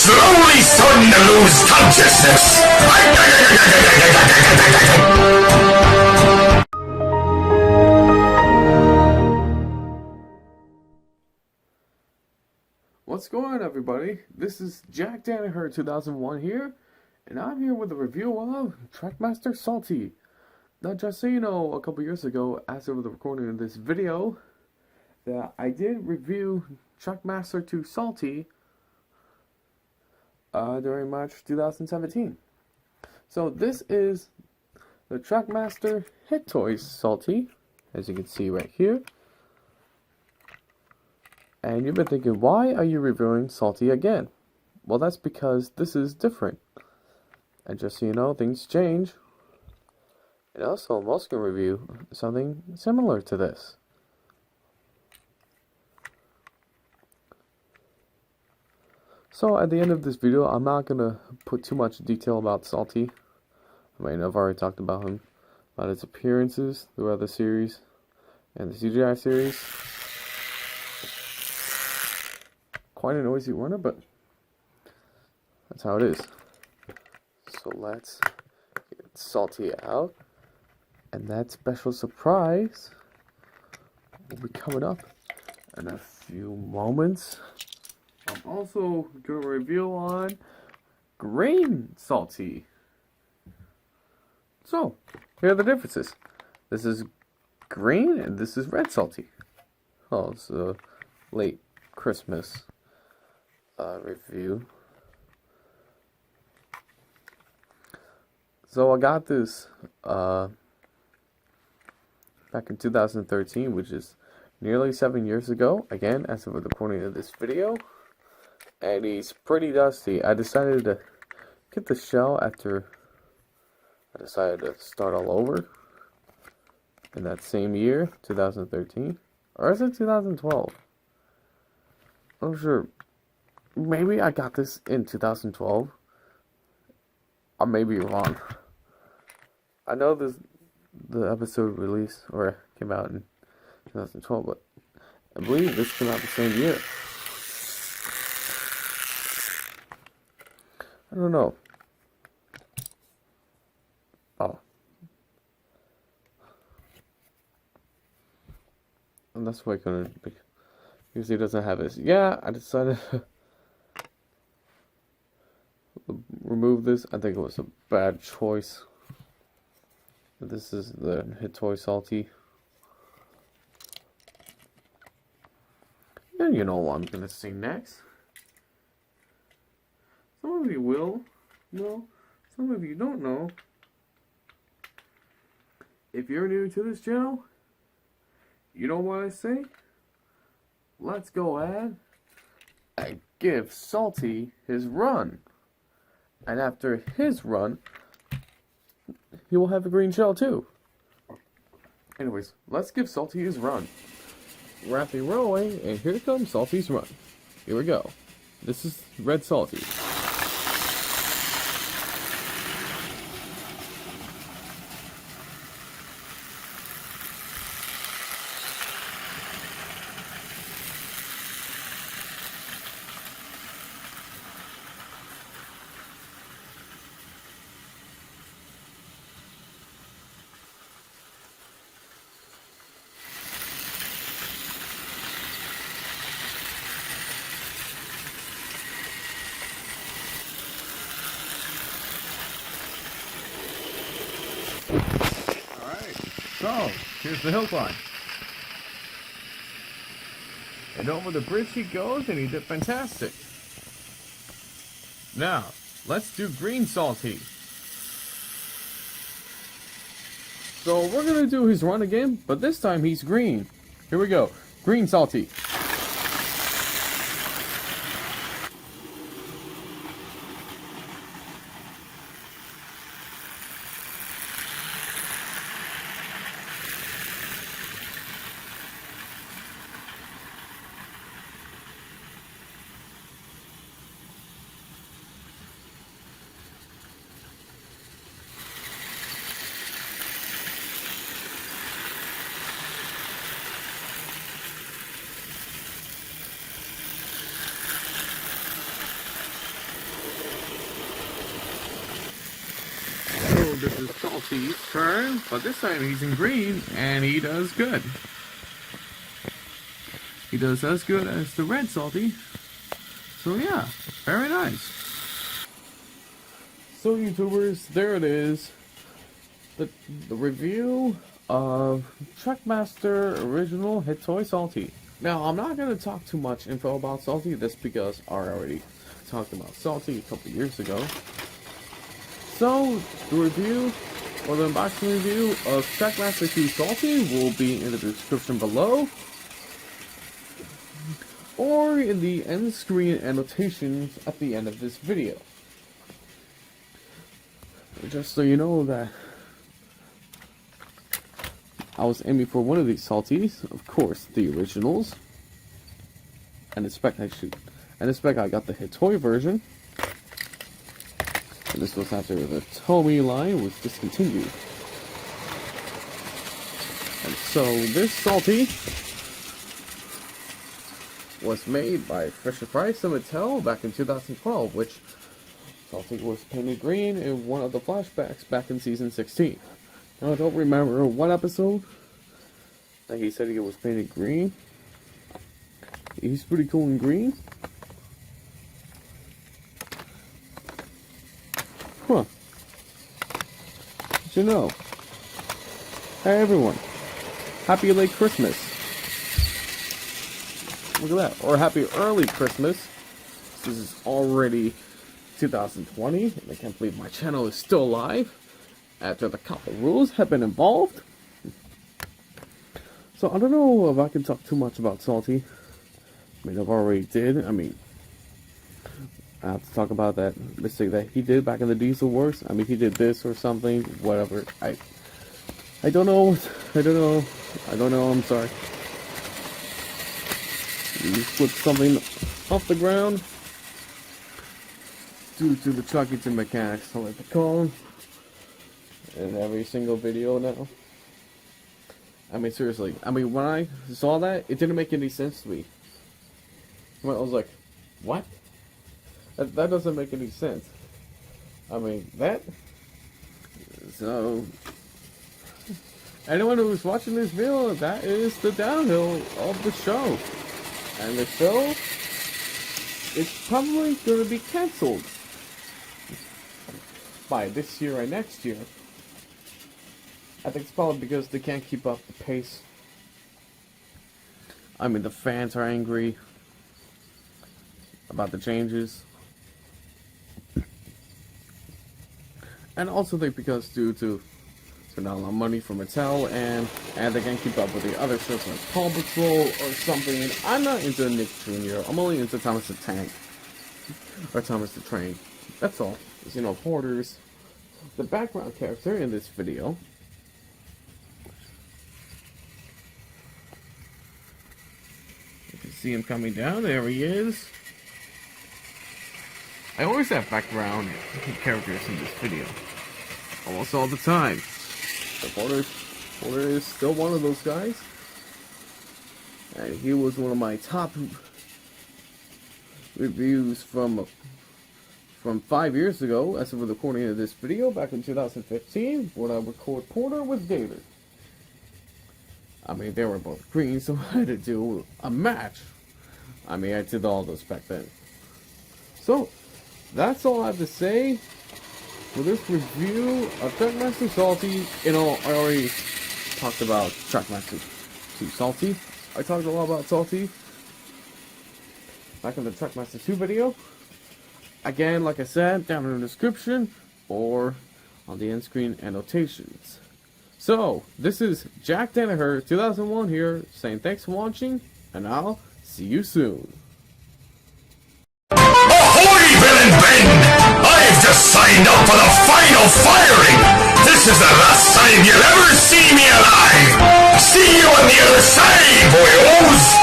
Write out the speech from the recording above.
slowly starting to lose consciousness. What's going on, everybody? This is Jack Danaher 2001 here, and I'm here with a review of TrackMaster Salty. Now, just so you know, a couple years ago, as of the recording of this video, that I did review TrackMaster 2 Salty during March 2017. So this is the TrackMaster Hit Toys Salty, as you can see right here. And you've been thinking, why are you reviewing Salty again? Well, that's because this is different. And just so you know, things change. And also, I'm also going to review something similar to this. So, at the end of this video, I'm not going to put too much detail about Salty. I mean, I've already talked about him, about his appearances throughout the series, and the CGI series. Quite a noisy runner, but that's how it is. So let's get Salty out, and that special surprise will be coming up in a few moments. I'm also going to reveal on green Salty. So, here are the differences. This is green and this is red Salty. Oh, it's a late Christmas review. So I got this back in 2013, which is nearly 7 years ago, again, as of the recording of this video. And he's pretty dusty. I decided to get the shell after I decided to start all over in that same year, 2013. Or is it 2012? I'm not sure. Maybe I got this in 2012. I may be wrong. I know the episode released or came out in 2012, but I believe this came out the same year. I don't know. Oh. And that's why I couldn't. Usually doesn't have this. Yeah, I decided to remove this. I think it was a bad choice. This is the Hit Toy Salty. And you know what I'm gonna sing next. Some of you will know, some of you don't know. If you're new to this channel, you know what I say? Let's go ahead and give Salty his run. And after his run, he will have a green shell too. Anyways, let's give Salty his run. Wrapping rolling, and here comes Salty's run. Here we go. This is Red Salty. So, here's the hill climb. And over the bridge he goes, and he did fantastic. Now, let's do green Salty. So, we're going to do his run again, but this time he's green. Here we go. Green Salty. Salty's turn, but this time he's in green, and he does good. He does as good as the red Salty. So yeah, very nice. So YouTubers, there it is. The review of TrackMaster original hit toy Salty. Now, I'm not going to talk too much info about Salty, that's because I already talked about Salty a couple years ago. So, the review, or the unboxing review of TrackMaster 2 Salty will be in the description below, or in the end screen annotations at the end of this video. Just so you know that I was aiming for one of these Salties, of course, the originals. And I got the hit toy version. And this was after the Tomy line was discontinued. And so this Salty was made by Fisher-Price and Mattel back in 2012, which Salty was painted green in one of the flashbacks back in season 16. Now, I don't remember what episode that he said he was painted green. He's pretty cool in green. Huh. Did you know? Hey everyone. Happy late Christmas. Look at that. Or happy early Christmas. This is already 2020, and I can't believe my channel is still alive after the couple rules have been involved. So I don't know if I can talk too much about Salty. I mean, I've already did. I mean, I have to talk about that mistake that he did back in the Diesel Wars. I mean, he did this or something, whatever. I don't know. I don't know. I'm sorry. He flipped something off the ground due to the Chuckington mechanics, I like to call them. In every single video now. I mean, seriously. I mean, when I saw that, it didn't make any sense to me. I was like, what? That doesn't make any sense. I mean, that... So... Anyone who's watching this video, that is the downhill of the show. And the show is probably going to be cancelled by this year and next year. I think it's probably because they can't keep up the pace. I mean, the fans are angry about the changes. And also think because due to not a lot of money from Mattel, and they can't keep up with the other shows like Paw Patrol or something. And I'm not into Nick Jr. I'm only into Thomas the Tank. Or Thomas the Train. That's all. You know, Hoarders. The background character in this video. You can see him coming down. There he is. I always have background characters in this video. Almost all the time. The Hoarder is still one of those guys. And he was one of my top reviews from 5 years ago, as of the recording of this video, back in 2015, when I record Porter with David. I mean, they were both green, so I had to do a match. I mean, I did all those back then. So, that's all I have to say for this review of TrackMaster Salty. You know, I already talked about TrackMaster 2 Salty. I talked a lot about Salty back in the TrackMaster 2 video. Again, like I said, down in the description or on the end screen annotations. So, this is Jack Danaher 2001 here, saying thanks for watching, and I'll see you soon. Ahoy, Bill and Ben! I've just signed up for the final firing! This is the last time you'll ever see me alive! See you on the other side, boyos!